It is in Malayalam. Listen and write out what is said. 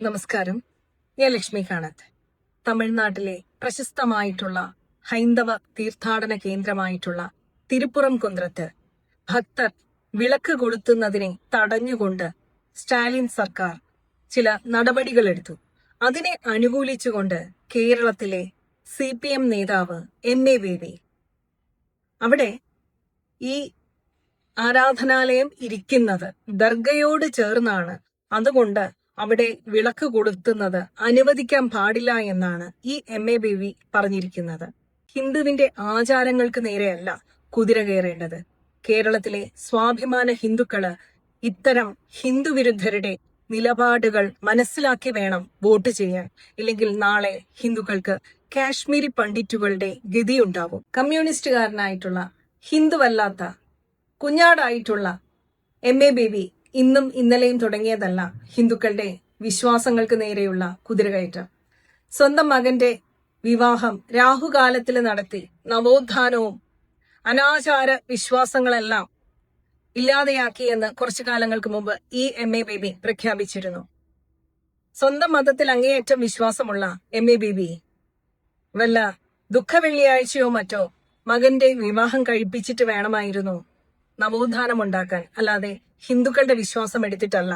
നമസ്കാരം. ഞാൻ ലക്ഷ്മി കാണത്ത്. തമിഴ്നാട്ടിലെ പ്രശസ്തമായിട്ടുള്ള ഹൈന്ദവ തീർത്ഥാടന കേന്ദ്രമായിട്ടുള്ള തിരുപ്പുറം കുന്ത്രത്ത് ഭക്തർ വിളക്ക് കൊളുത്തുന്നതിനെ തടഞ്ഞുകൊണ്ട് സ്റ്റാലിൻ സർക്കാർ ചില നടപടികളെടുത്തു. അതിനെ അനുകൂലിച്ചുകൊണ്ട് കേരളത്തിലെ CPM നേതാവ് MA ബേബി അവിടെ ഈ ആരാധനാലയം ഇരിക്കുന്നത് ദർഗയോട് ചേർന്നാണ്, അതുകൊണ്ട് അവിടെ വിളക്ക് കൊളുത്തുന്നത് അനുവദിക്കാൻ പാടില്ല എന്നാണ് ഈ MA ബേബി പറഞ്ഞിരിക്കുന്നത്. ഹിന്ദുവിന്റെ ആചാരങ്ങൾക്ക് നേരെയല്ല കുതിര കയറേണ്ടത്. കേരളത്തിലെ സ്വാഭിമാന ഹിന്ദുക്കള് ഇത്തരം ഹിന്ദുവിരുദ്ധരുടെ നിലപാടുകൾ മനസ്സിലാക്കി വേണം വോട്ട് ചെയ്യാൻ. ഇല്ലെങ്കിൽ നാളെ ഹിന്ദുക്കൾക്ക് കാശ്മീരി പണ്ഡിറ്റുകളുടെ ഗതിയുണ്ടാവും. കമ്മ്യൂണിസ്റ്റുകാരനായിട്ടുള്ള ഹിന്ദുവല്ലാത്ത കുഞ്ഞാടായിട്ടുള്ള MA ബേബി ഇന്നും ഇന്നലെയും തുടങ്ങിയതല്ല ഹിന്ദുക്കളുടെ വിശ്വാസങ്ങൾക്ക് നേരെയുള്ള കുതിരകയറ്റം. സ്വന്തം മകന്റെ വിവാഹം രാഹുകാലത്തിൽ നടത്തി നവോത്ഥാനവും അനാചാര വിശ്വാസങ്ങളെല്ലാം ഇല്ലാതെയാക്കിയെന്ന് കുറച്ചു കാലങ്ങൾക്ക് മുമ്പ് ഈ MA ബേബി പ്രഖ്യാപിച്ചിരുന്നു. സ്വന്തം മതത്തിൽ അങ്ങേയറ്റം വിശ്വാസമുള്ള MA ബേബി വല്ല ദുഃഖവെള്ളിയാഴ്ചയോ മറ്റോ മകന്റെ വിവാഹം കഴിപ്പിച്ചിട്ട് വേണമായിരുന്നു നവോത്ഥാനം ഉണ്ടാക്കാൻ, അല്ലാതെ ഹിന്ദുക്കളുടെ വിശ്വാസം എടുത്തിട്ടല്ല.